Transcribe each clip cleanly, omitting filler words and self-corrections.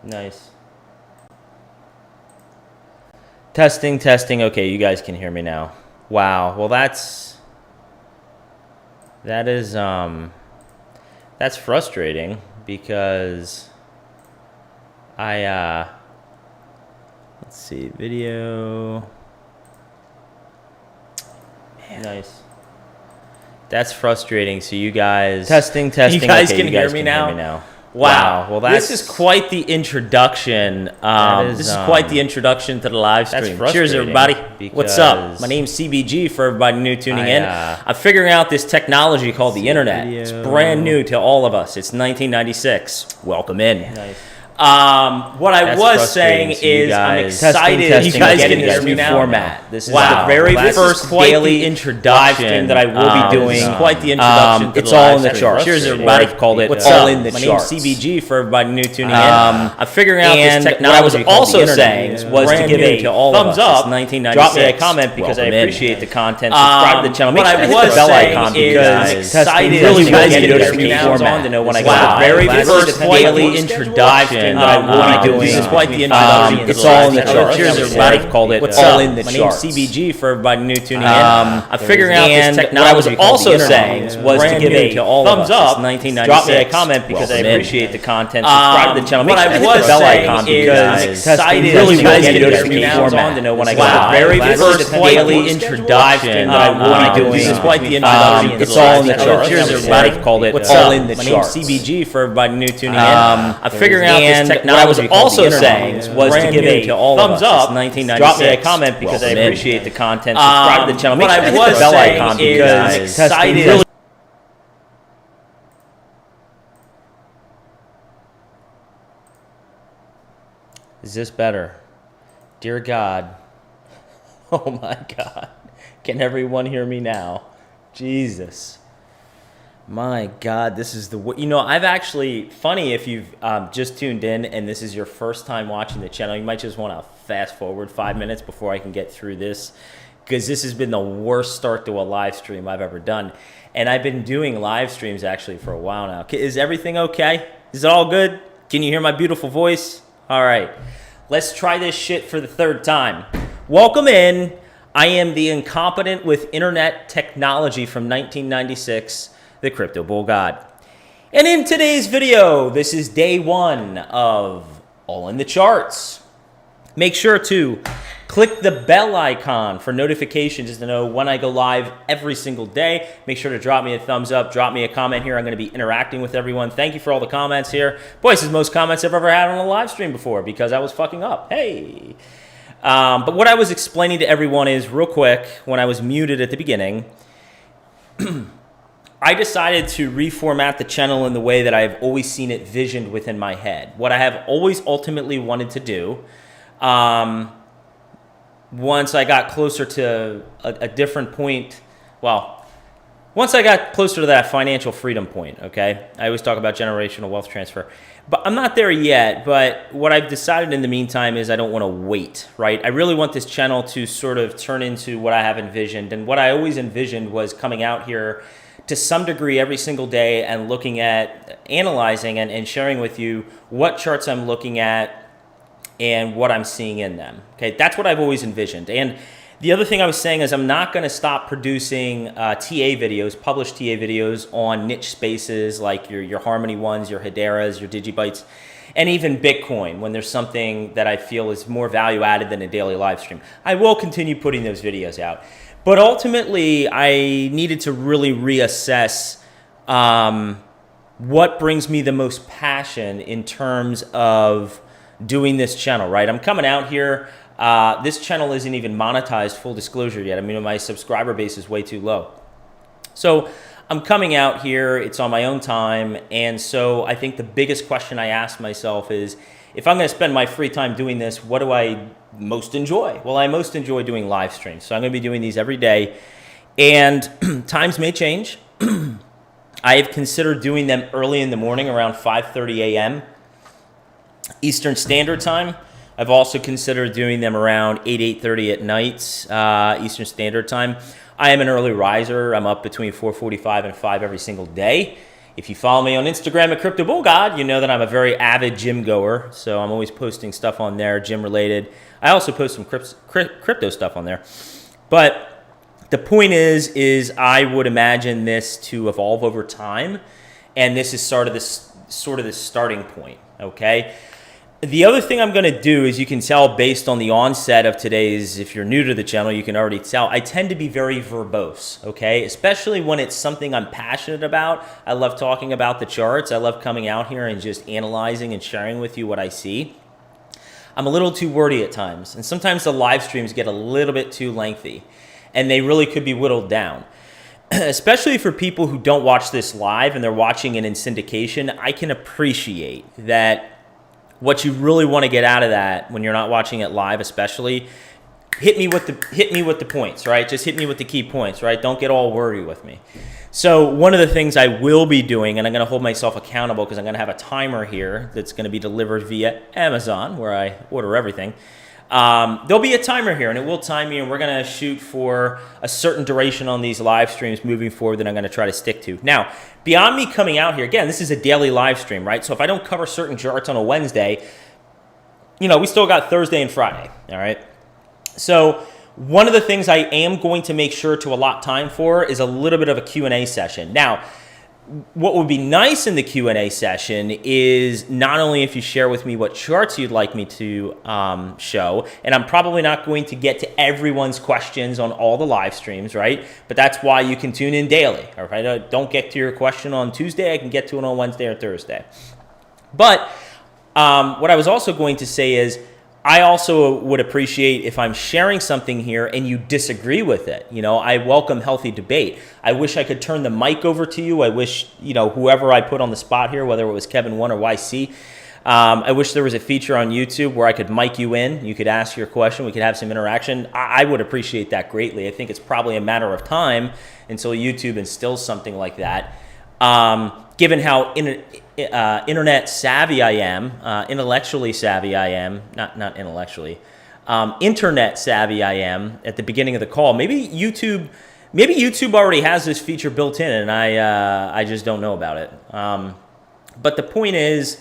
Nice. Testing, testing. Okay, you guys can hear me now. Wow. Well, that's frustrating because let's see, video. Man. Nice. That's frustrating. So you guys testing. You guys can hear me now. Wow. Well, this is quite the introduction. This is quite the introduction to the live stream. Cheers, everybody. What's up? My name's CBG for everybody new tuning in. I'm figuring out this technology called the internet. It's brand new to all of us. It's 1996. Welcome in. Nice. What I was saying is I'm excited. You guys can hear me now. Format. This is the very first daily introduction that I will be doing. Quite the introduction. It's all in the charts. Cheers, everybody. Called it. What's all in the charts? My name's CBG for everybody new tuning in. I'm figuring out this technology. What I was also saying was to give a thumbs up. 1996. Drop me a comment because I appreciate the content. Subscribe to the channel. Make sure to hit the bell icon because I'm excited. Really want to get notifications on to know when I got the very first daily introduction. That I will be doing. This is quite the introduction. It's all in the charts. Cheers, everybody. Called it. What's all in the charts? My name's CBG for everybody new tuning in. I'm figuring out this technology. What I was also saying was to give a thumbs up. 1996. Drop me a comment because I appreciate the content. Subscribe to the channel. Make sure to hit the bell icon because I'm excited. Really want to get notifications on to know when I got the very first daily introduction that I will be doing. This is quite the introduction. It's all in the charts. Cheers, everybody. Called it. What's all in the charts? My name's CBG for everybody new tuning in. I'm figuring out this technology. What I was also saying was to give a thumbs up. 1996. Drop me a comment because I appreciate the content. Subscribe to the channel. Make sure to hit the bell icon because I'm excited. Is this better? Dear God. Oh my God. Can everyone hear me now? Jesus. My God, this is I've actually, funny if you've just tuned in and this is your first time watching the channel, you might just want to fast forward 5 minutes before I can get through this, because this has been the worst start to a live stream I've ever done. And I've been doing live streams actually for a while now. Is everything okay? Is it all good? Can you hear my beautiful voice? All right, let's try this shit for the third time. Welcome in. I am the incompetent with internet technology from 1996. The Crypto Bull God. And in today's video, this is day one of All in the Charts. Make sure to click the bell icon for notifications to know when I go live every single day. Make sure to drop me a thumbs up, drop me a comment here. I'm going to be interacting with everyone. Thank you for all the comments here. Boy, this is the most comments I've ever had on a live stream before because I was fucking up. Hey. But what I was explaining to everyone is, real quick, when I was muted at the beginning, I decided to reformat the channel in the way that I've always seen it visioned within my head. What I have always ultimately wanted to do, once I got closer to a different point, once I got closer to that financial freedom point, okay? I always talk about generational wealth transfer. But I'm not there yet, but what I've decided in the meantime is I don't want to wait, right? I really want this channel to sort of turn into what I have envisioned. And what I always envisioned was coming out here to some degree every single day and looking at, analyzing and sharing with you what charts I'm looking at and what I'm seeing in them. Okay, that's what I've always envisioned. And the other thing I was saying is I'm not going to stop producing TA videos, published TA videos on niche spaces like your Harmony ones, your Hederas, your Digibytes, and even Bitcoin when there's something that I feel is more value added than a daily live stream. I will continue putting those videos out. But ultimately, I needed to really reassess what brings me the most passion in terms of doing this channel, right? I'm coming out here. This channel isn't even monetized, full disclosure yet. I mean, my subscriber base is way too low. So I'm coming out here. It's on my own time. And so I think the biggest question I ask myself is, if I'm going to spend my free time doing this, what do I most enjoy? Well, I most enjoy doing live streams. So I'm going to be doing these every day. And times may change. I have considered doing them early in the morning around 5:30 a.m. Eastern Standard Time. I've also considered doing them around 8:30 at night, Eastern Standard Time. I am an early riser. I'm up between 4:45 and 5 every single day. If you follow me on Instagram at Crypto Bull God, you know that I'm a very avid gym goer. So I'm always posting stuff on there, gym related. I also post some crypto stuff on there. But the point is I would imagine this to evolve over time. And this is sort of the starting point, okay? The other thing I'm going to do is, you can tell based on the onset of today's, if you're new to the channel, you can already tell, I tend to be very verbose, okay? Especially when it's something I'm passionate about. I love talking about the charts. I love coming out here and just analyzing and sharing with you what I see. I'm a little too wordy at times, and sometimes the live streams get a little bit too lengthy, and they really could be whittled down. Especially for people who don't watch this live and they're watching it in syndication, I can appreciate that what you really want to get out of that when you're not watching it live, especially, hit me with the points, right? Just hit me with the key points, right? Don't get all wordy with me. So one of the things I will be doing, and I'm going to hold myself accountable because I'm going to have a timer here that's going to be delivered via Amazon, where I order everything. There'll be a timer here, and it will time me, and we're going to shoot for a certain duration on these live streams moving forward that I'm going to try to stick to. Now, beyond me coming out here, again, this is a daily live stream, right? So if I don't cover certain charts on a Wednesday, you know, we still got Thursday and Friday, all right? So one of the things I am going to make sure to allot time for is a little bit of a Q&A session. Now, what would be nice in the Q&A session is not only if you share with me what charts you'd like me to show, and I'm probably not going to get to everyone's questions on all the live streams, right? But that's why you can tune in daily. Or if I don't get to your question on Tuesday, I can get to it on Wednesday or Thursday. But what I was also going to say is, I also would appreciate if I'm sharing something here and you disagree with it. You know, I welcome healthy debate. I wish I could turn the mic over to you. I wish, you know, whoever I put on the spot here, whether it was Kevin1 or YC, I wish there was a feature on YouTube where I could mic you in. You could ask your question. We could have some interaction. I would appreciate that greatly. I think it's probably a matter of time until YouTube instills something like that. Given how internet savvy I am, intellectually savvy I am, not intellectually, internet savvy I am at the beginning of the call. Maybe YouTube already has this feature built in, and I just don't know about it. But the point is,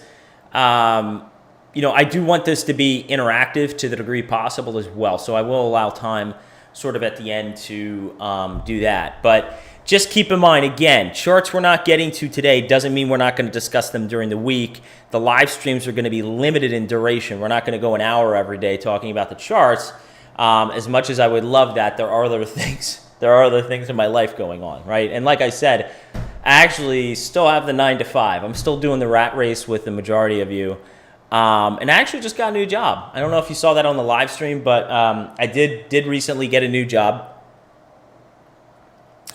you know, I do want this to be interactive to the degree possible as well. So I will allow time sort of at the end to do that. But just keep in mind, again, charts we're not getting to today doesn't mean we're not going to discuss them during the week. The live streams are going to be limited in duration. We're not going to go an hour every day talking about the charts. As much as I would love that, there are other things. There are other things in my life going on, right? And like I said, I actually still have the 9 to 5. I'm still doing the rat race with the majority of you. And I actually just got a new job. I don't know if you saw that on the live stream, but I did recently get a new job.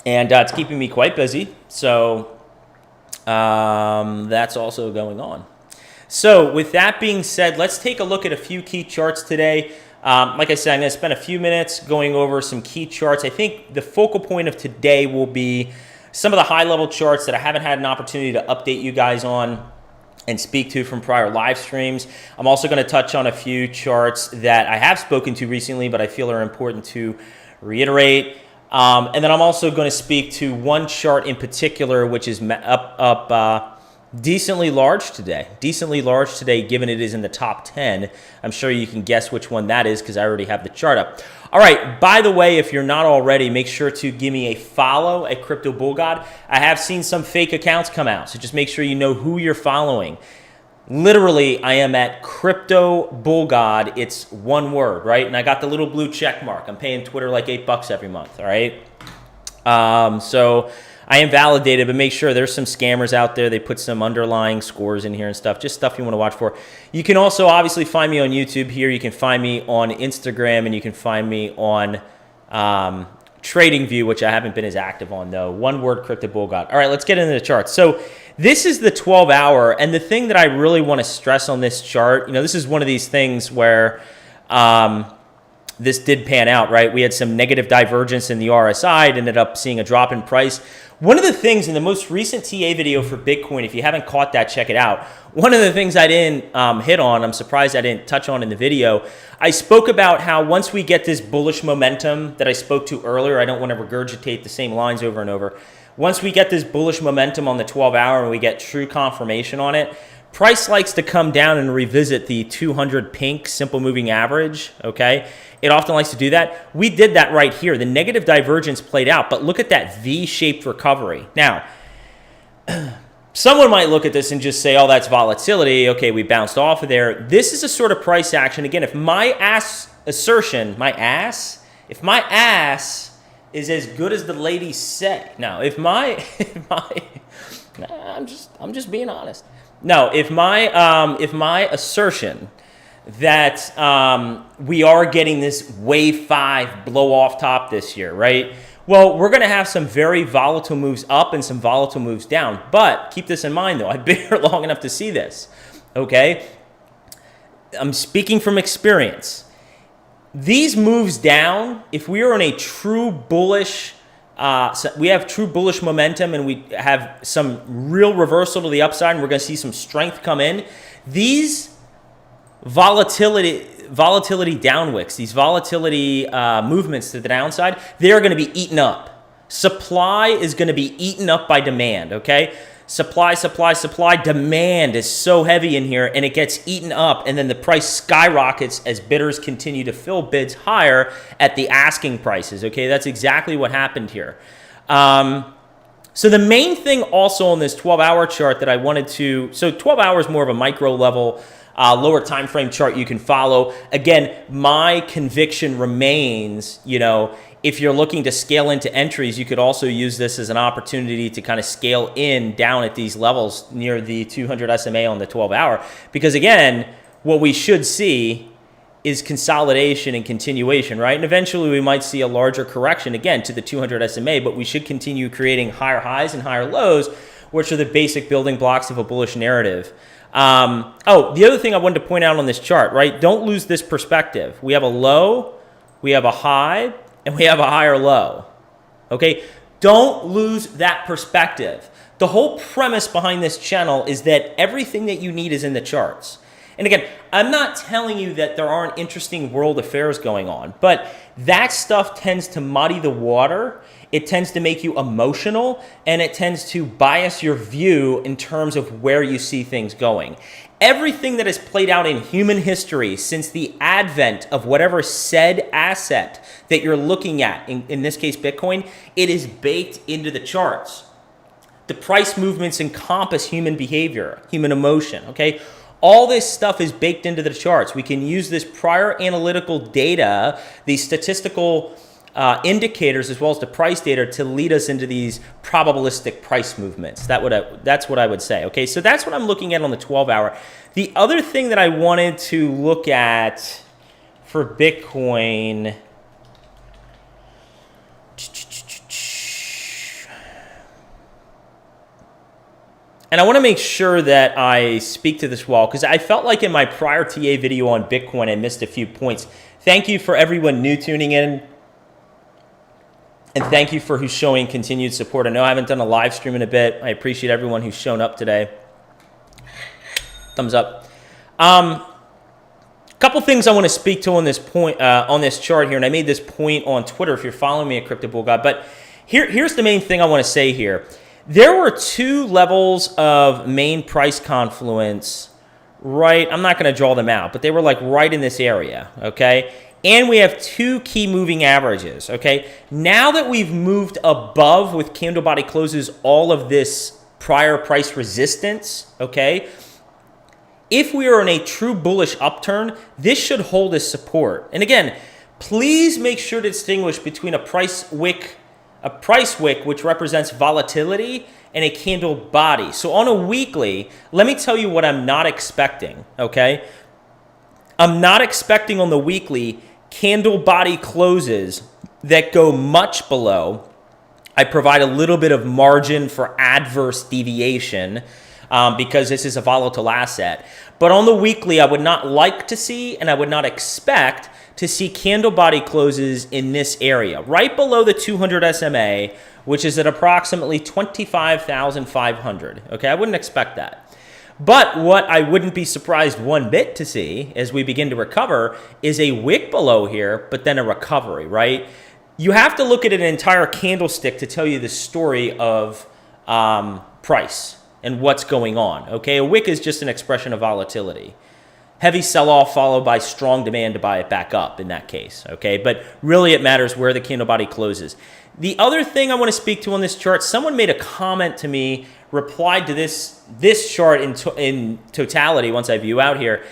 And it's keeping me quite busy. So that's also going on. So with that being said, let's take a look at a few key charts today. Like I said, I'm going to spend a few minutes going over some key charts. I think the focal point of today will be some of the high-level charts that I haven't had an opportunity to update you guys on and speak to from prior live streams. I'm also going to touch on a few charts that I have spoken to recently, but I feel are important to reiterate. And then I'm also going to speak to one chart in particular, which is up decently large today. Decently large today, given it is in the top 10. I'm sure you can guess which one that is because I already have the chart up. All right, by the way, if you're not already, make sure to give me a follow at Crypto Bull God. I have seen some fake accounts come out, so just make sure you know who you're following. Literally, I am at Crypto Bull God. It's one word, right? And I got the little blue check mark. I'm paying Twitter like $8 every month, all right? So I am validated, but make sure there's some scammers out there. They put some underlying scores in here and stuff, just stuff you want to watch for. You can also obviously find me on YouTube here. You can find me on Instagram, and you can find me on TradingView, which I haven't been as active on, though. One word, Crypto Bull God. All right, let's get into the charts. So this is the 12-hour, and the thing that I really want to stress on this chart, you know, this is one of these things where this did pan out, right? We had some negative divergence in the RSI, ended up seeing a drop in price. One of the things in the most recent TA video for Bitcoin, if you haven't caught that, check it out. One of the things I didn't hit on, I'm surprised I didn't touch on in the video, I spoke about how once we get this bullish momentum that I spoke to earlier, I don't want to regurgitate the same lines over and over. once we get this bullish momentum on the 12-hour and we get true confirmation on it, price likes to come down and revisit the 200 pink simple moving average, okay? It often likes to do that. We did that right here. The negative divergence played out, but look at that V-shaped recovery. Now, someone might look at this and just say, oh, that's volatility. Okay, we bounced off of there. This is a sort of price action. Again, if my ass is as good as the ladies say. Now, I'm just being honest. No, if my assertion that we are getting this wave 5 blow off top this year, right? Well, we're going to have some very volatile moves up and some volatile moves down. But keep this in mind, though. I've been here long enough to see this, okay? I'm speaking from experience. These moves down, if we are in a true bullish, we have true bullish momentum and we have some real reversal to the upside and we're going to see some strength come in, these volatility downwicks, these volatility movements to the downside, they're going to be eaten up. Supply is going to be eaten up by demand, okay? Supply. Demand is so heavy in here and it gets eaten up and then the price skyrockets as bidders continue to fill bids higher at the asking prices, okay? That's exactly what happened here. So the main thing also on this 12-hour chart that I wanted to, so 12 hours more of a micro level, lower time frame chart you can follow. Again, my conviction remains, if you're looking to scale into entries, you could also use this as an opportunity to kind of scale in down at these levels near the 200 SMA on the 12-hour. Because again, what we should see is consolidation and continuation, right? And eventually we might see a larger correction again to the 200 SMA, but we should continue creating higher highs and higher lows, which are the basic building blocks of a bullish narrative. The other thing I wanted to point out on this chart, right? Don't lose this perspective. We have a low, we have a high, and we have a higher low, okay? Don't lose that perspective. The whole premise behind this channel is that everything that you need is in the charts. And again, I'm not telling you that there aren't interesting world affairs going on, but that stuff tends to muddy the water. It tends to make you emotional, and it tends to bias your view in terms of where you see things going. Everything that has played out in human history since the advent of whatever said asset that you're looking at, in this case Bitcoin, it is baked into the charts. The price movements encompass human behavior, human emotion, okay? All this stuff is baked into the charts. We can use this prior analytical data, these statistical indicators, as well as the price data to lead us into these probabilistic price movements. That's what I would say. Okay, so that's what I'm looking at on the 12-hour. The other thing that I wanted to look at for Bitcoin, and I want to make sure that I speak to this well, because I felt like in my prior TA video on Bitcoin, I missed a few points. Thank you for everyone new tuning in. And thank you for who's showing continued support. I know I haven't done a live stream in a bit. I appreciate everyone who's shown up today. Thumbs up. Couple things I want to speak to on this point, on this chart here, and I made this point on Twitter if you're following me at Crypto Bull God. But here's the main thing I want to say here. There were two levels of main price confluence, right? I'm not going to draw them out, but they were like right in this area, okay? And we have two key moving averages, okay? Now that we've moved above with candle body closes all of this prior price resistance, okay? If we are in a true bullish upturn, this should hold as support. And again, please make sure to distinguish between a price wick, which represents volatility, and a candle body. So on a weekly, let me tell you what I'm not expecting, okay? I'm not expecting on the weekly candle body closes that go much below. I provide a little bit of margin for adverse deviation because this is a volatile asset. But on the weekly, I would not like to see, and I would not expect to see candle body closes in this area, right below the 200 SMA, which is at approximately 25,500. Okay, I wouldn't expect that. But what I wouldn't be surprised one bit to see as we begin to recover is a wick below here, but then a recovery, right? you have to look at an entire candlestick to tell you the story of price and what's going on. Okay, a wick is just an expression of volatility. Heavy sell-off followed by strong demand to buy it back up in that case. Okay, but really it matters where the candle body closes. The other thing I want to speak to on this chart, someone made a comment to me, replied to this chart in totality once I view out here.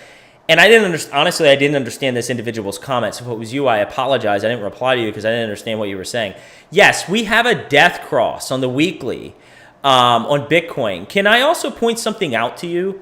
And I didn't understand this individual's comment. So if it was you, I apologize. I didn't reply to you because I didn't understand what you were saying. Yes, we have a death cross on the weekly on Bitcoin. Can I also point something out to you?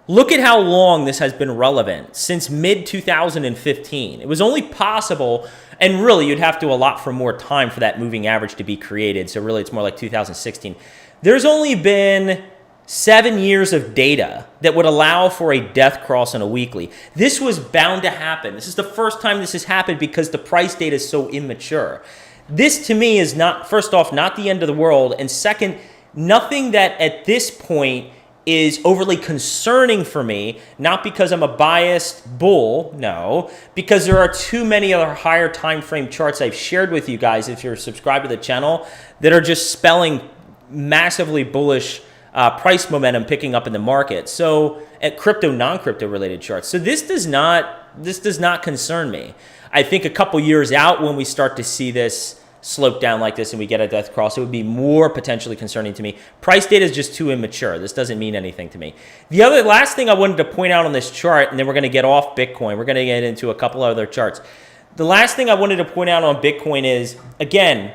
Look at how long this has been relevant, since mid-2015. It was only possible, and really you'd have to allot for more time for that moving average to be created. So really it's more like 2016. There's only been 7 years of data that would allow for a death cross on a weekly. This was bound to happen. This is the first time this has happened because the price data is so immature. This to me is not, first off, not the end of the world. And second, nothing that at this point is overly concerning for me, not because I'm a biased bull, no, because there are too many other higher time frame charts I've shared with you guys, if you're subscribed to the channel, that are just spelling massively bullish price momentum picking up in the market. So at crypto, non-crypto related charts. So this does not concern me. I think a couple years out when we start to see this slope down like this and we get a death cross, it would be more potentially concerning to me. Price data is just too immature. This doesn't mean anything to me. The last thing I wanted to point out on this chart, and then we're going to get off Bitcoin. We're going to get into a couple other charts. The last thing I wanted to point out on Bitcoin is, again,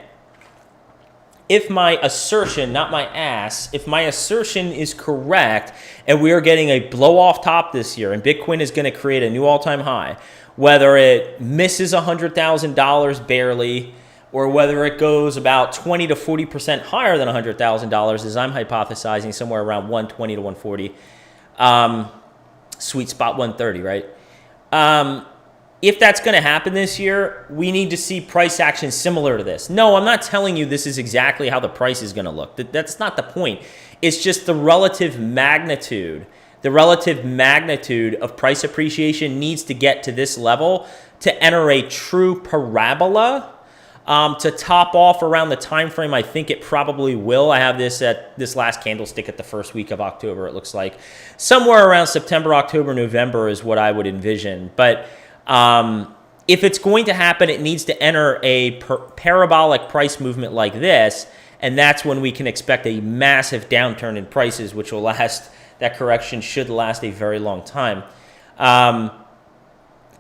if my assertion, not my ass, if my assertion is correct and we are getting a blow off top this year and Bitcoin is going to create a new all-time high, whether it misses $100,000 barely, or whether it goes about 20 to 40% higher than $100,000, as I'm hypothesizing, somewhere around 120 to 140, sweet spot 130, right? If that's going to happen this year, we need to see price action similar to this. No, I'm not telling you this is exactly how the price is going to look. That's not the point. It's just the relative magnitude. The relative magnitude of price appreciation needs to get to this level to enter a true parabola. To top off around the time frame, I think it probably will. I have this at this last candlestick at the first week of October, it looks like. Somewhere around September, October, November is what I would envision. But if it's going to happen, it needs to enter a parabolic price movement like this, and that's when we can expect a massive downturn in prices, which will last, that correction should last a very long time.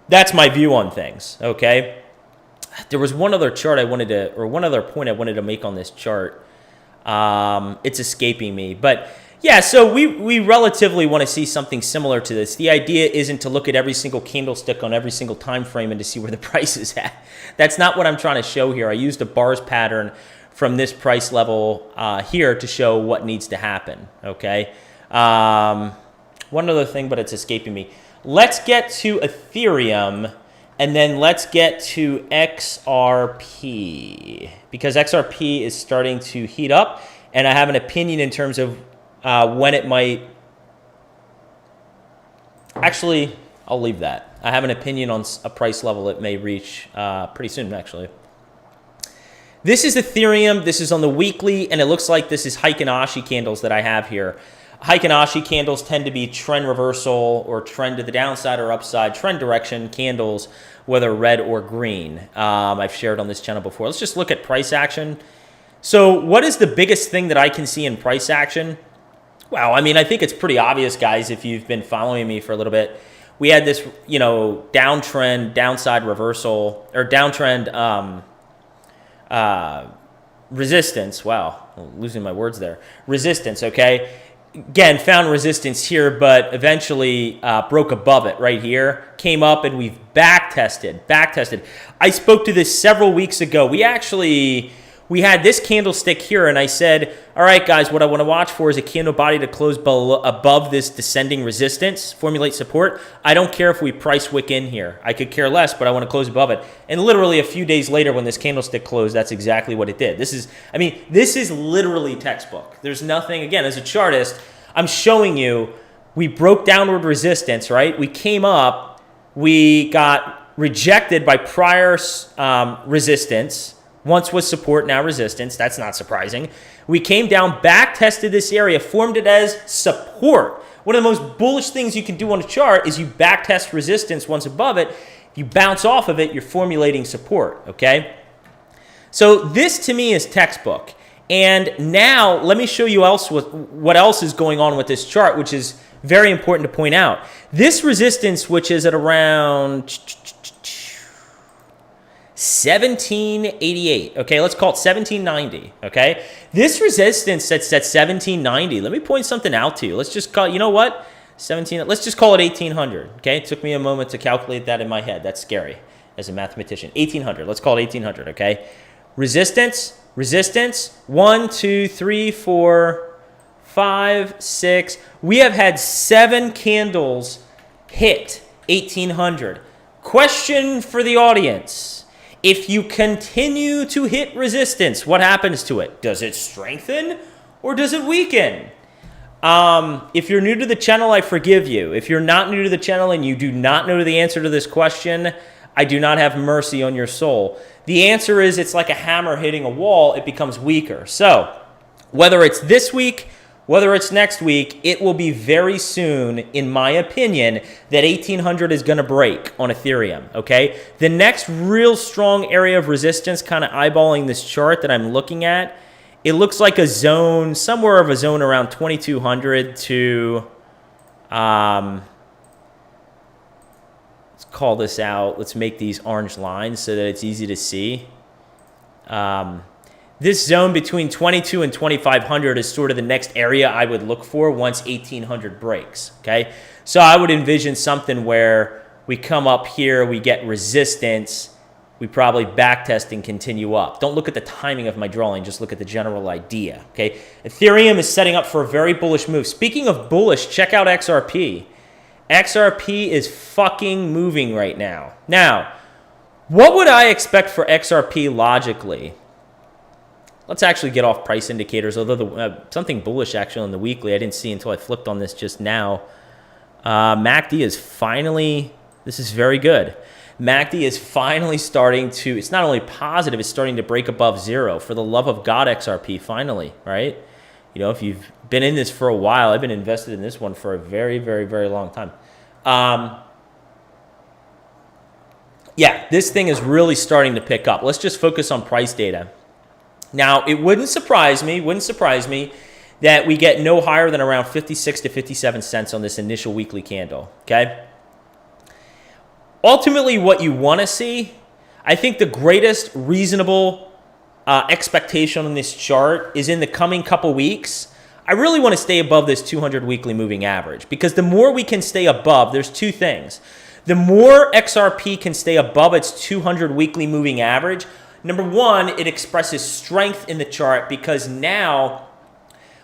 That's my view on things, okay? There was one other chart I wanted to, or one other point I wanted to make on this chart. It's escaping me. But yeah, so we relatively want to see something similar to this. The idea isn't to look at every single candlestick on every single time frame and to see where the price is at. That's not what I'm trying to show here. I used a bars pattern from this price level here to show what needs to happen, okay? One other thing, but it's escaping me. Let's get to Ethereum. And then let's get to XRP, because XRP is starting to heat up, and I have an opinion in terms of when it might. Actually, I'll leave that. I have an opinion on a price level it may reach pretty soon, actually. This is Ethereum. This is on the weekly, and it looks like this is Heiken Ashi candles that I have here. Heiken Ashi candles tend to be trend reversal or trend to the downside or upside, trend direction candles, whether red or green. I've shared on this channel before. Let's just look at price action. So what is the biggest thing that I can see in price action? Well, I mean, I think it's pretty obvious, guys, if you've been following me for a little bit. We had this, downtrend, downside reversal, or downtrend resistance. Wow, I'm losing my words there. Resistance, okay? Again, found resistance here, but eventually broke above it right here, came up, and we've back tested. I spoke to this several weeks ago. We had this candlestick here, and I said, all right, guys, what I want to watch for is a candle body to close above this descending resistance, formulate support. I don't care if we price wick in here. I could care less, but I want to close above it. And literally a few days later when this candlestick closed, that's exactly what it did. This is literally textbook. There's nothing, again, as a chartist, I'm showing you, we broke downward resistance, right? We came up, we got rejected by prior resistance. Once was support, now resistance. That's not surprising. We came down, back tested this area, formed it as support. One of the most bullish things you can do on a chart is you back test resistance once above it. You bounce off of it, you're formulating support, okay? So this to me is textbook. And now let me show you what else is going on with this chart, which is very important to point out. This resistance, which is at around 1788, okay, let's call it 1790, okay? This resistance that's at 1790, let me point something out to you. Let's just call, you know what? Let's just call it 1800, okay? It took me a moment to calculate that in my head. That's scary as a mathematician. 1800, let's call it 1800, okay? Resistance, 1, 2, 3, 4, 5, 6. We have had 7 candles hit 1800. Question for the audience. If you continue to hit resistance, what happens to it? Does it strengthen or does it weaken? If you're new to the channel, I forgive you. If you're not new to the channel and you do not know the answer to this question, I do not have mercy on your soul. The answer is it's like a hammer hitting a wall. It becomes weaker. So whether it's this week, whether it's next week, it will be very soon, in my opinion, that 1800 is going to break on Ethereum, okay? The next real strong area of resistance, kind of eyeballing this chart that I'm looking at, it looks like a zone, somewhere of a zone around 2200 to, let's call this out. Let's make these orange lines so that it's easy to see. This zone between 22 and 2500 is sort of the next area I would look for once 1800 breaks, okay? So I would envision something where we come up here, we get resistance, we probably backtest and continue up. Don't look at the timing of my drawing, just look at the general idea, okay? Ethereum is setting up for a very bullish move. Speaking of bullish, check out XRP. XRP is fucking moving right now. Now, what would I expect for XRP logically? Let's actually get off price indicators, although something bullish actually on the weekly I didn't see until I flipped on this just now. MACD is finally, this is very good. MACD is finally starting to, it's not only positive, it's starting to break above zero. For the love of God, XRP, finally, right? You know, if you've been in this for a while, I've been invested in this one for a very, very, very long time. Yeah, this thing is really starting to pick up. Let's just focus on price data. Now, it wouldn't surprise me that we get no higher than around 56 to 57 cents on this initial weekly candle, okay? Ultimately, what you want to see, I think the greatest reasonable expectation on this chart is in the coming couple weeks. I really want to stay above this 200 weekly moving average because the more we can stay above, there's two things. The more XRP can stay above its 200 weekly moving average, number one, it expresses strength in the chart because now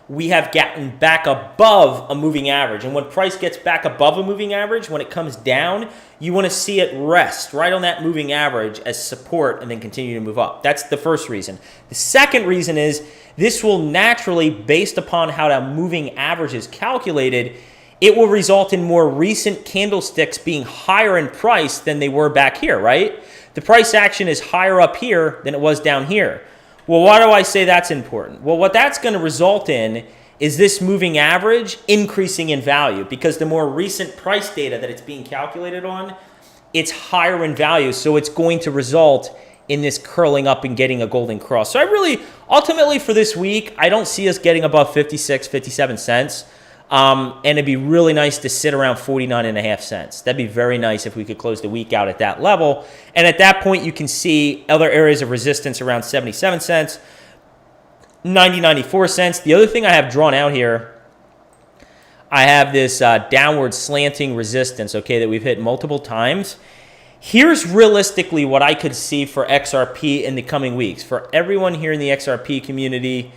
we have gotten back above a moving average. And when price gets back above a moving average, when it comes down, you want to see it rest right on that moving average as support and then continue to move up. That's the first reason. The second reason is this will naturally, based upon how that moving average is calculated, it will result in more recent candlesticks being higher in price than they were back here, right? The price action is higher up here than it was down here. Well, why do I say that's important? Well, what that's going to result in is this moving average increasing in value because the more recent price data that it's being calculated on, it's higher in value. So it's going to result in this curling up and getting a golden cross. So I really, ultimately for this week, I don't see us getting above 56, 57 cents. And it'd be really nice to sit around 49.5 cents. That'd be very nice if we could close the week out at that level. And at that point, you can see other areas of resistance around 77 cents, 90, 94 cents. The other thing I have drawn out here, I have this downward slanting resistance, okay, that we've hit multiple times. Here's realistically what I could see for XRP in the coming weeks. For everyone here in the XRP community,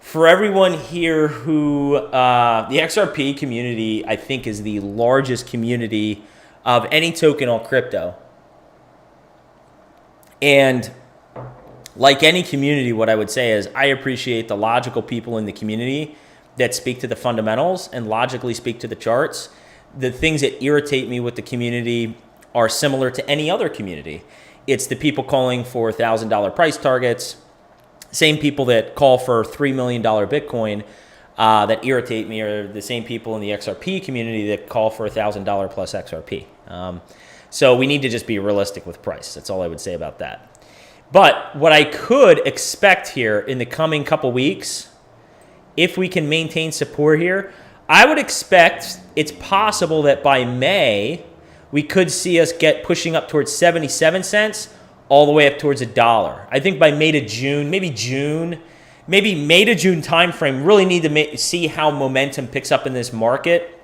for everyone here who, the XRP community, I think, is the largest community of any token on crypto. And like any community, what I would say is I appreciate the logical people in the community that speak to the fundamentals and logically speak to the charts. The things that irritate me with the community are similar to any other community. It's the people calling for $1,000 price targets, same people that call for $3 million Bitcoin that irritate me are the same people in the XRP community that call for $1,000 plus XRP. So we need to just be realistic with price. That's all I would say about that. But what I could expect here in the coming couple weeks, if we can maintain support here, I would expect it's possible that by May, we could see us get pushing up towards 77 cents all the way up towards $1. I think by May to June, maybe May to June timeframe, really need to see how momentum picks up in this market.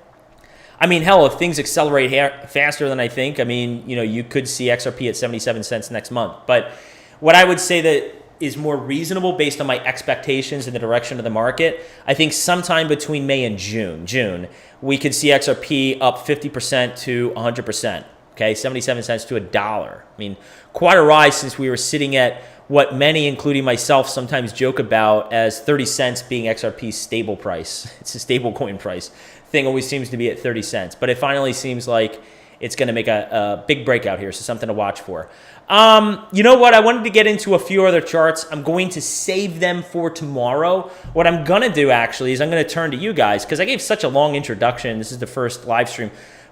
I mean, hell, if things accelerate faster than I think, I mean, you could see XRP at 77 cents next month. But what I would say that is more reasonable based on my expectations in the direction of the market, I think sometime between May and June, we could see XRP up 50% to 100%, okay, 77 cents to $1. I mean, quite a rise since we were sitting at what many, including myself, sometimes joke about as 30 cents being XRP's stable price. It's a stable coin price. Thing always seems to be at 30 cents, but it finally seems like it's going to make a big breakout here, so something to watch for. You know what? I wanted to get into a few other charts. I'm going to save them for tomorrow. What I'm going to do, actually, is I'm going to turn to you guys because I gave such a long introduction. This is the first live stream.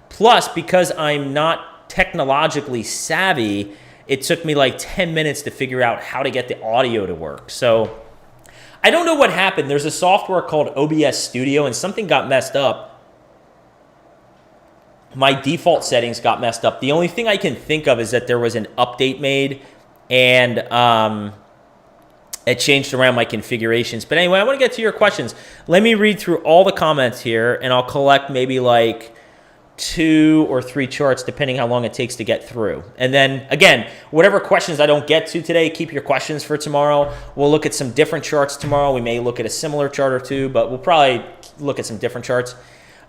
Plus, because I'm not technologically savvy, it took me like 10 minutes to figure out how to get the audio to work. So I don't know what happened. There's a software called OBS Studio, and something got messed up. My default settings got messed up. The only thing I can think of is that there was an update made and it changed around my configurations. But anyway, I want to get to your questions. Let me read through all the comments here and I'll collect maybe like 2 or 3 charts depending how long it takes to get through. And then again, whatever questions I don't get to today, keep your questions for tomorrow. We'll look at some different charts tomorrow. We may look at a similar chart or two, but we'll probably look at some different charts.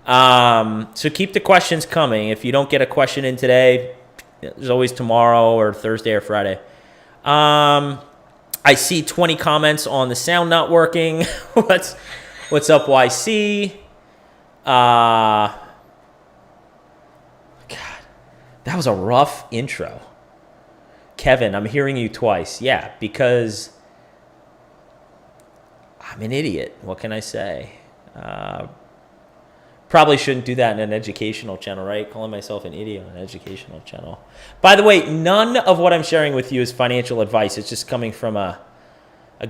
So keep the questions coming. If you don't get a question in today, there's always tomorrow or Thursday or Friday. I see 20 comments on the sound not working. What's up, YC? God, that was a rough intro. Kevin, I'm hearing you twice. Yeah, because I'm an idiot. What can I say? Probably shouldn't do that in an educational channel, right? Calling myself an idiot on an educational channel. By the way, none of what I'm sharing with you is financial advice. It's just coming from a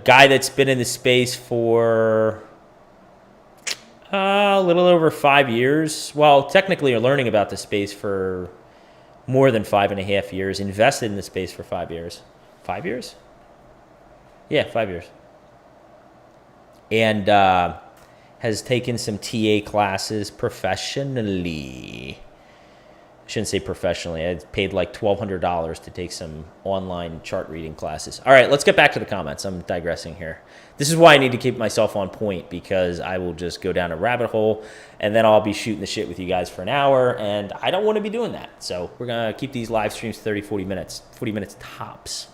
guy that's been in the space for a little over 5 years. Well, technically, you're learning about the space for more than 5.5 years. Invested in the space for 5 years. 5 years? Yeah, 5 years. And has taken some TA classes professionally. I shouldn't say professionally. I paid like $1,200 to take some online chart reading classes. All right, let's get back to the comments. I'm digressing here. This is why I need to keep myself on point because I will just go down a rabbit hole and then I'll be shooting the shit with you guys for an hour and I don't want to be doing that. So we're going to keep these live streams 30, 40 minutes tops.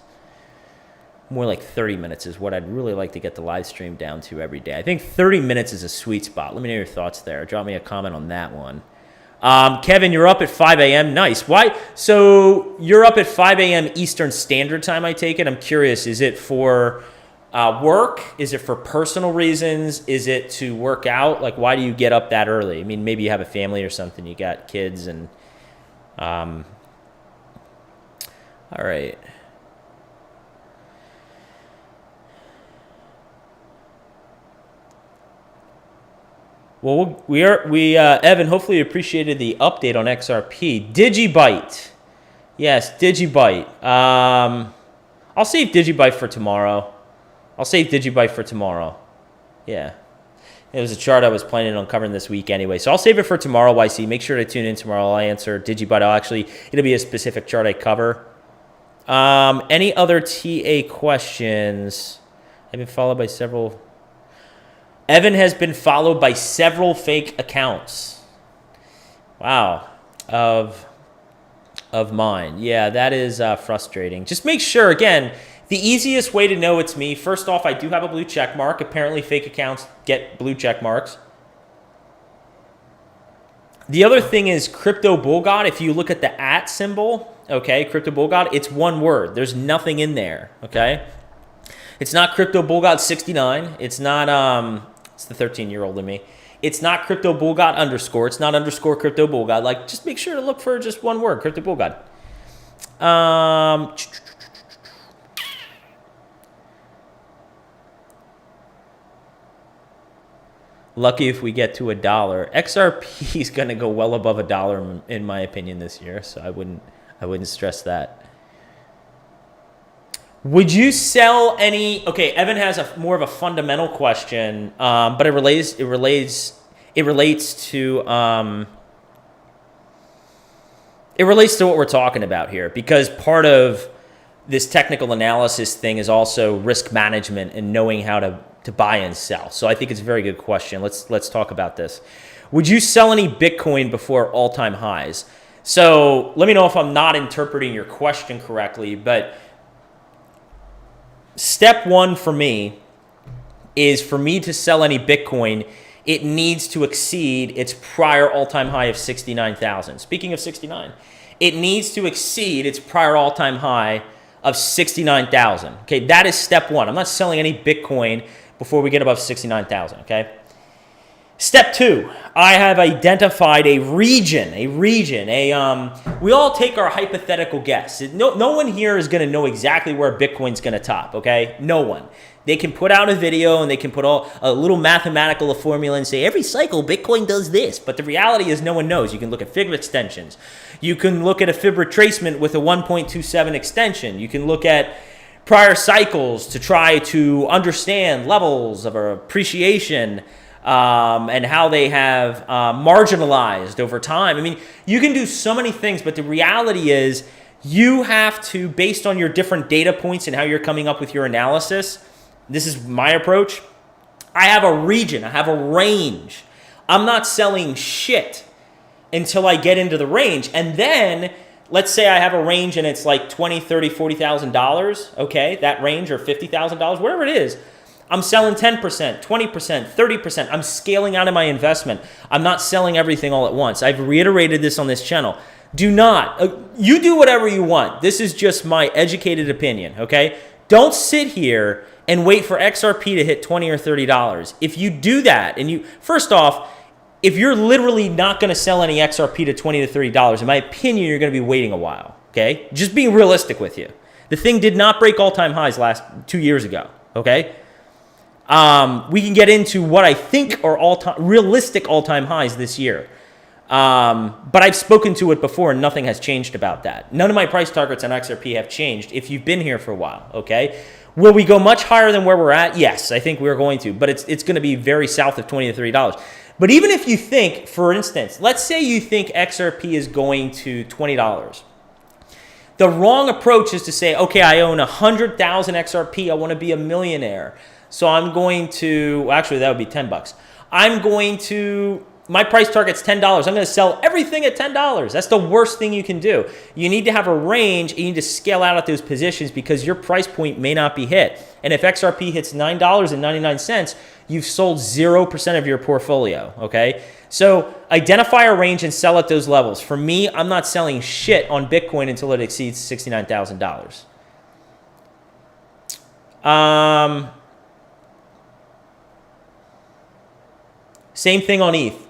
More like 30 minutes is what I'd really like to get the live stream down to every day. I think 30 minutes is a sweet spot. Let me know your thoughts there. Drop me a comment on that one. Kevin, you're up at 5 a.m. Nice. Why? So you're up at 5 a.m. Eastern Standard Time, I take it. I'm curious. Is it for work? Is it for personal reasons? Is it to work out? Like, why do you get up that early? I mean, maybe you have a family or something. You got kids and... all right. Well, Evan, hopefully you appreciated the update on XRP. Digibyte. Yes, Digibyte. I'll save Digibyte for tomorrow. Yeah. It was a chart I was planning on covering this week anyway. So I'll save it for tomorrow, YC. Make sure to tune in tomorrow. I'll answer Digibyte. It'll be a specific chart I cover. Any other TA questions? I've been followed by several... Evan has been followed by several fake accounts. Wow. Of mine. Yeah, that is frustrating. Just make sure, again, the easiest way to know it's me, first off, I do have a blue check mark. Apparently, fake accounts get blue check marks. The other thing is Crypto Bull God. If you look at the @ symbol, okay, Crypto Bull God, it's one word. There's nothing in there, okay? It's not Crypto Bull God 69. It's not, it's the 13-year-old in me. It's not Crypto Bull God _. It's not _ Crypto Bull God. Like, just make sure to look for just one word, Crypto Bull God. Lucky if we get to $1. XRP is going to go well above $1 in my opinion this year, so I wouldn't stress that. Would you sell any? Okay, Evan has more of a fundamental question, but it relates to what we're talking about here, because part of this technical analysis thing is also risk management and knowing how to buy and sell. So I think it's a very good question. Let's talk about this. Would you sell any Bitcoin before all-time highs? So let me know if I'm not interpreting your question correctly, but step one for me is for me to sell any Bitcoin, it needs to exceed its prior all-time high of 69,000. Speaking of 69, it needs to exceed its prior all-time high of 69,000. Okay, that is step one. I'm not selling any Bitcoin before we get above 69,000, okay? Step two, I have identified a region. We all take our hypothetical guess. No one here is going to know exactly where Bitcoin's going to top, okay? No one. They can put out a video and they can put a little mathematical formula and say, every cycle, Bitcoin does this. But the reality is no one knows. You can look at fib extensions. You can look at a fib retracement with a 1.27 extension. You can look at prior cycles to try to understand levels of appreciation and how they have marginalized over time. I mean, you can do so many things, but the reality is you have to, based on your different data points and how you're coming up with your analysis, this is my approach. I have a region. I have a range. I'm not selling shit until I get into the range. And then let's say I have a range and it's like $20,000, $30,000, $40,000. Okay, that range, or $50,000, whatever it is. I'm selling 10%, 20%, 30%. I'm scaling out of my investment. I'm not selling everything all at once. I've reiterated this on this channel. Do not. You do whatever you want. This is just my educated opinion, okay? Don't sit here and wait for XRP to hit $20 or $30. If you do that, and first off, if you're literally not going to sell any XRP to $20 to $30, in my opinion, you're going to be waiting a while, okay? Just being realistic with you. The thing did not break all-time highs 2 years ago, okay? We can get into what I think are realistic all-time highs this year. But I've spoken to it before and nothing has changed about that. None of my price targets on XRP have changed if you've been here for a while, okay? Will we go much higher than where we're at? Yes, I think we're going to, but it's going to be very south of $20 to $30. But even if you think, for instance, let's say you think XRP is going to $20. The wrong approach is to say, okay, I own 100,000 XRP. I want to be a millionaire. So I'm going to, well, actually, that would be $10. My price target's $10. I'm going to sell everything at $10. That's the worst thing you can do. You need to have a range, and you need to scale out at those positions because your price point may not be hit. And if XRP hits $9.99, you've sold 0% of your portfolio, okay? So identify a range and sell at those levels. For me, I'm not selling shit on Bitcoin until it exceeds $69,000. Same thing on ETH.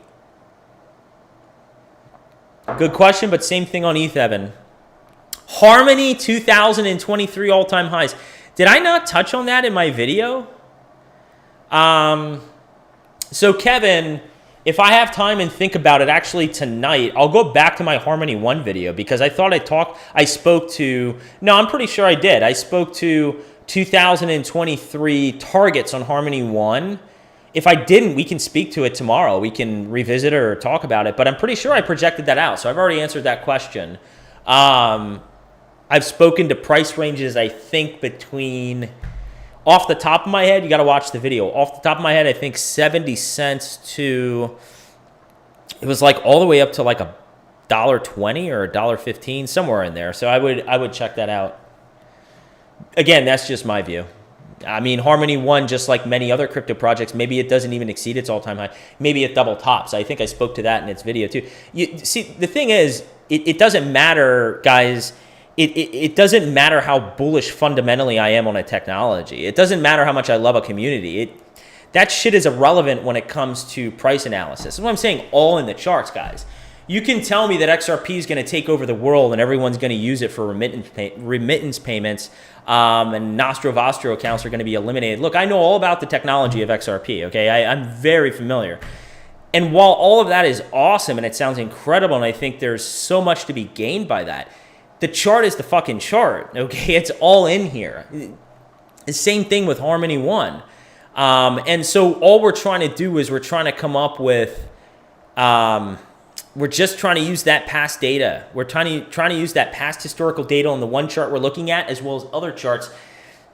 Good question, but same thing on ETH, Evan. Harmony 2023 all-time highs. Did I not touch on that in my video? So Kevin, if I have time and think about it, actually tonight, I'll go back to my Harmony 1 video because I thought I spoke to, no, I'm pretty sure I did. I spoke to 2023 targets on Harmony 1. If I didn't, we can speak to it tomorrow. We can revisit it or talk about it, but I'm pretty sure I projected that out. So I've already answered that question. I've spoken to price ranges, I think between, off the top of my head, you got to watch the video. Off the top of my head, I think 70 cents to, it was like all the way up to like $1.20 or $1.15, somewhere in there. So I would check that out. Again, that's just my view. I mean, Harmony One, just like many other crypto projects, maybe it doesn't even exceed its all-time high. Maybe it double tops. I think I spoke to that in its video too. You see, the thing is, it doesn't matter, guys. It doesn't matter how bullish fundamentally I am on a technology. It doesn't matter how much I love a community. That shit is irrelevant when it comes to price analysis. That's what I'm saying, all in the charts, guys. You can tell me that XRP is going to take over the world and everyone's going to use it for remittance payments, and Nostro Vostro accounts are going to be eliminated. Look, I know all about the technology of XRP, okay? I'm very familiar. And while all of that is awesome and it sounds incredible, and I think there's so much to be gained by that, the chart is the fucking chart, okay? It's all in here. The same thing with Harmony One. And so all we're trying to do is we're trying to come up with... we're just trying to use that past data. We're trying to use that past historical data on the one chart we're looking at, as well as other charts,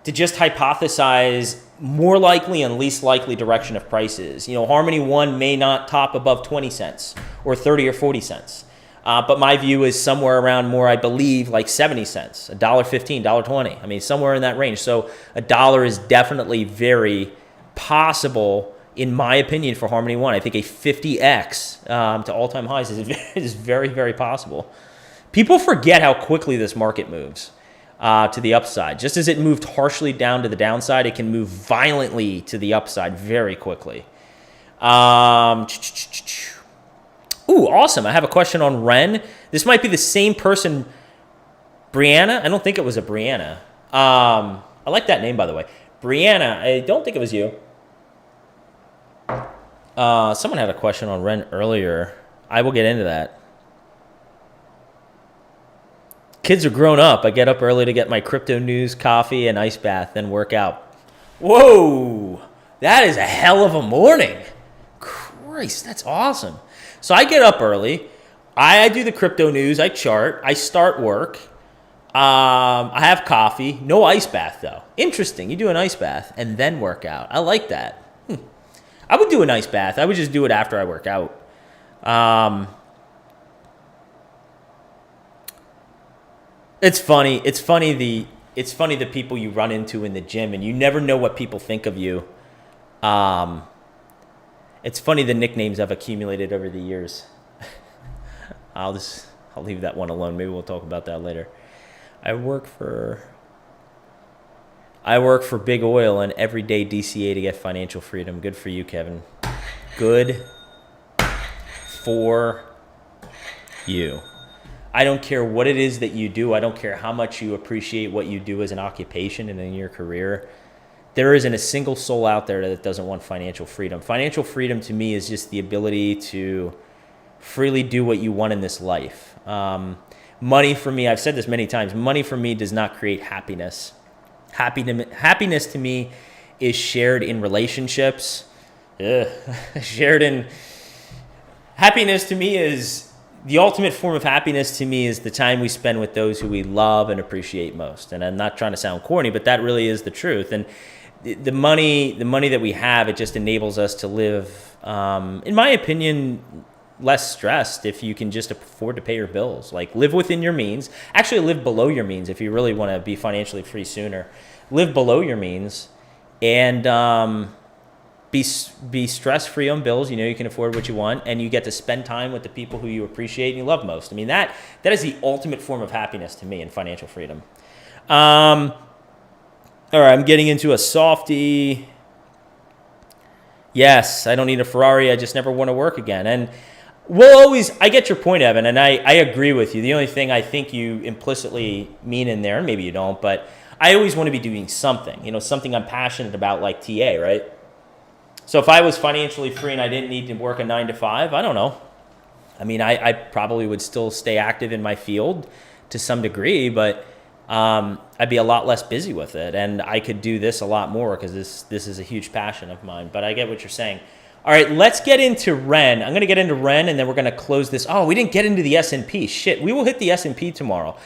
to just hypothesize more likely and least likely direction of prices. You know, Harmony One may not top above 20 cents or 30 or 40 cents. But my view is somewhere around more, I believe, like 70 cents, $1.15, $1.20. I mean, somewhere in that range. So $1 is definitely very possible, in my opinion, for Harmony One. I think a 50x to all-time highs is very, very possible. People forget how quickly this market moves to the upside. Just as it moved harshly down to the downside, it can move violently to the upside very quickly. Ooh, awesome. I have a question on Ren. This might be the same person, Brianna. I don't think it was a Brianna. I like that name, by the way. Brianna, I don't think it was you. Someone had a question on Ren earlier. I will get into that. Kids are grown up. I get up early to get my crypto news, coffee, and ice bath, then work out. Whoa, that is a hell of a morning. Christ, that's awesome. So I get up early. I do the crypto news. I chart. I start work. I have coffee. No ice bath, though. Interesting. You do an ice bath and then work out. I like that. I would do an ice bath. I would just do it after I work out. It's funny. It's funny the people you run into in the gym, and you never know what people think of you. It's funny the nicknames I've accumulated over the years. I'll leave that one alone. Maybe we'll talk about that later. I work for Big Oil and everyday DCA to get financial freedom. Good for you, Kevin. Good for you. I don't care what it is that you do. I don't care how much you appreciate what you do as an occupation and in your career. There isn't a single soul out there that doesn't want financial freedom. Financial freedom to me is just the ability to freely do what you want in this life. Money for me, I've said this many times, money for me does not create happiness. Happiness to me is shared in relationships. Happiness to me is, the ultimate form of happiness to me is the time we spend with those who we love and appreciate most. And I'm not trying to sound corny, but that really is the truth. And the money that we have, it just enables us to live, in my opinion, less stressed if you can just afford to pay your bills. Like, live within your means. Actually, live below your means if you really want to be financially free sooner. Live below your means and be stress-free on bills. You know, you can afford what you want, and you get to spend time with the people who you appreciate and you love most. I mean, that is the ultimate form of happiness to me and financial freedom. All right, I'm getting into a softie. Yes, I don't need a Ferrari. I just never want to work again. And I get your point, Evan, and I agree with you. The only thing I think you implicitly mean in there, and maybe you don't, but I always want to be doing something, something I'm passionate about, like TA, right? So if I was financially free and I didn't need to work a 9 to 5, I don't know. I mean, I probably would still stay active in my field to some degree, but I'd be a lot less busy with it, and I could do this a lot more because this is a huge passion of mine. But I get what you're saying. All right, let's get into Ren. I'm going to get into Ren, and then we're going to close this. Oh, we didn't get into the S&P. Shit, we will hit the S&P tomorrow.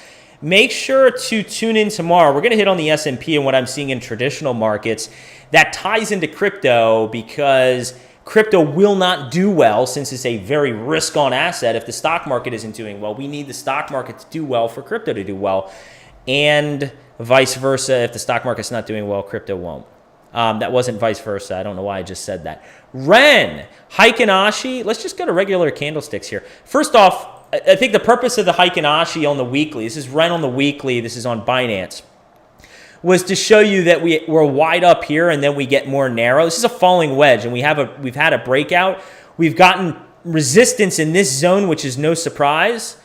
Make sure to tune in tomorrow. We're going to hit on the S&P and what I'm seeing in traditional markets. That ties into crypto because crypto will not do well since it's a very risk-on asset if the stock market isn't doing well. We need the stock market to do well for crypto to do well. And Vice versa, if the stock market's not doing well, crypto won't. That wasn't vice versa. I don't know why I just said that. Ren, Heikinashi. Let's just go to regular candlesticks here. First off, I think the purpose of the Heikinashi on the weekly, this is Ren on the weekly, this is on Binance, was to show you that we're wide up here and then we get more narrow. This is a falling wedge, and we've had a breakout. We've gotten resistance in this zone, which is no surprise.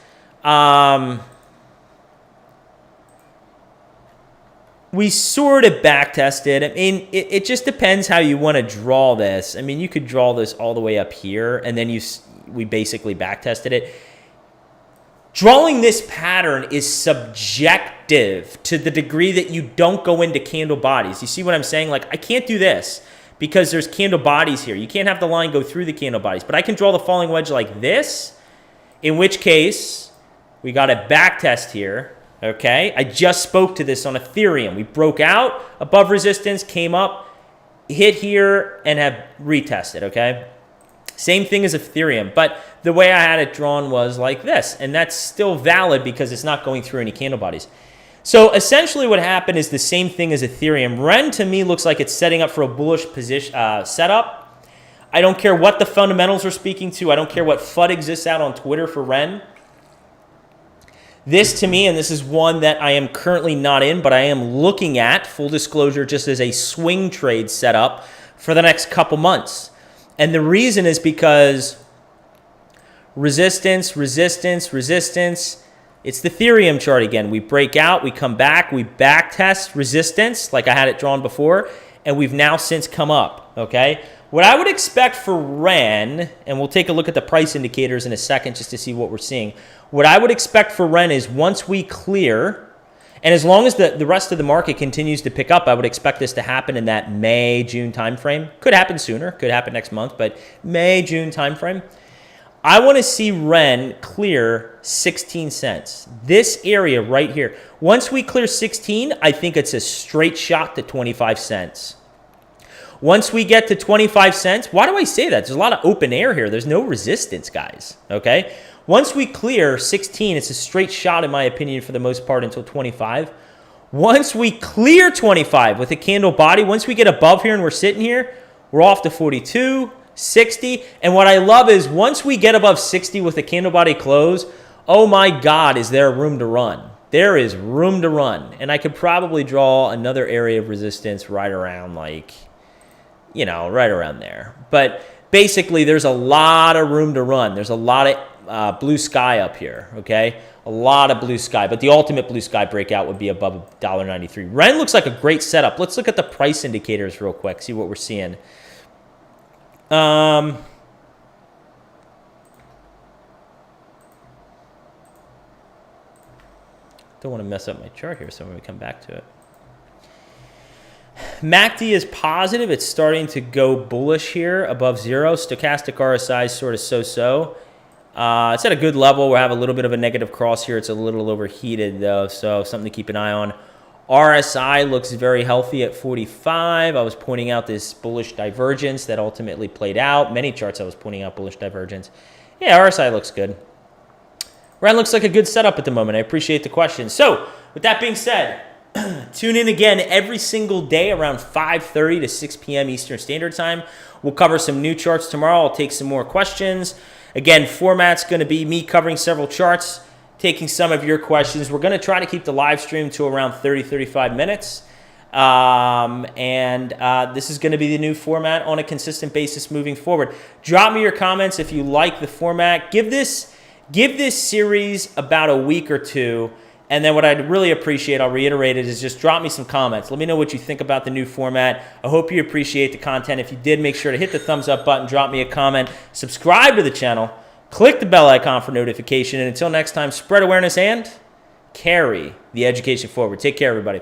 We sort of back tested. I mean, it just depends how you want to draw this. I mean, you could draw this all the way up here, and then we basically back tested it. Drawing this pattern is subjective to the degree that you don't go into candle bodies. You see what I'm saying? Like, I can't do this because there's candle bodies here. You can't have the line go through the candle bodies, but I can draw the falling wedge like this, in which case we got a back test here. Okay, I just spoke to this on Ethereum. We broke out above resistance, came up, hit here, and have retested, okay? Same thing as Ethereum, but the way I had it drawn was like this, and that's still valid because it's not going through any candle bodies. So essentially what happened is the same thing as Ethereum. Ren to me looks like it's setting up for a bullish position setup. I don't care what the fundamentals are speaking to. I don't care what FUD exists out on Twitter for Ren. This to me, and this is one that I am currently not in, but I am looking at, full disclosure, just as a swing trade setup for the next couple months. And the reason is because resistance, resistance, resistance. It's the Ethereum chart again. We break out, we come back, we back test resistance like I had it drawn before, and we've now since come up, okay? What I would expect for Ren, and we'll take a look at the price indicators in a second just to see what we're seeing. What I would expect for Ren is once we clear, and as long as the rest of the market continues to pick up, I would expect this to happen in that May, June timeframe. Could happen sooner, could happen next month, but May, June timeframe. I want to see Ren clear 16 cents. This area right here. Once we clear 16, I think it's a straight shot to 25 cents. Once we get to 25 cents, why do I say that? There's a lot of open air here. There's no resistance, guys, okay? Once we clear 16, it's a straight shot, in my opinion, for the most part until 25. Once we clear 25 with a candle body, once we get above here and we're sitting here, we're off to 42, 60. And what I love is once we get above 60 with a candle body close, oh my God, is there room to run? There is room to run. And I could probably draw another area of resistance right around like, you know, right around there. But basically, there's a lot of room to run. There's a lot of blue sky up here, okay? A lot of blue sky. But the ultimate blue sky breakout would be above $1.93. Ren looks like a great setup. Let's look at the price indicators real quick, see what we're seeing. Don't want to mess up my chart here, so I'm going to come back to it. MACD is positive. It's starting to go bullish here above zero. Stochastic RSI is sort of so-so. It's at a good level. We have a little bit of a negative cross here. It's a little overheated, though, so something to keep an eye on. RSI looks very healthy at 45. I was pointing out this bullish divergence that ultimately played out. Many charts I was pointing out bullish divergence. Yeah, RSI looks good. Ren looks like a good setup at the moment. I appreciate the question. So, with that being said, tune in again every single day around 5:30 to 6 p.m. Eastern Standard Time. We'll cover some new charts tomorrow. I'll take some more questions. Again, format's going to be me covering several charts, taking some of your questions. We're going to try to keep the live stream to around 30-35 minutes. This is going to be the new format on a consistent basis moving forward. Drop me your comments if you like the format. Give this series about a week or two. And then what I'd really appreciate, I'll reiterate it, is just drop me some comments. Let me know what you think about the new format. I hope you appreciate the content. If you did, make sure to hit the thumbs up button, drop me a comment, subscribe to the channel, click the bell icon for notification. And until next time, spread awareness and carry the education forward. Take care, everybody.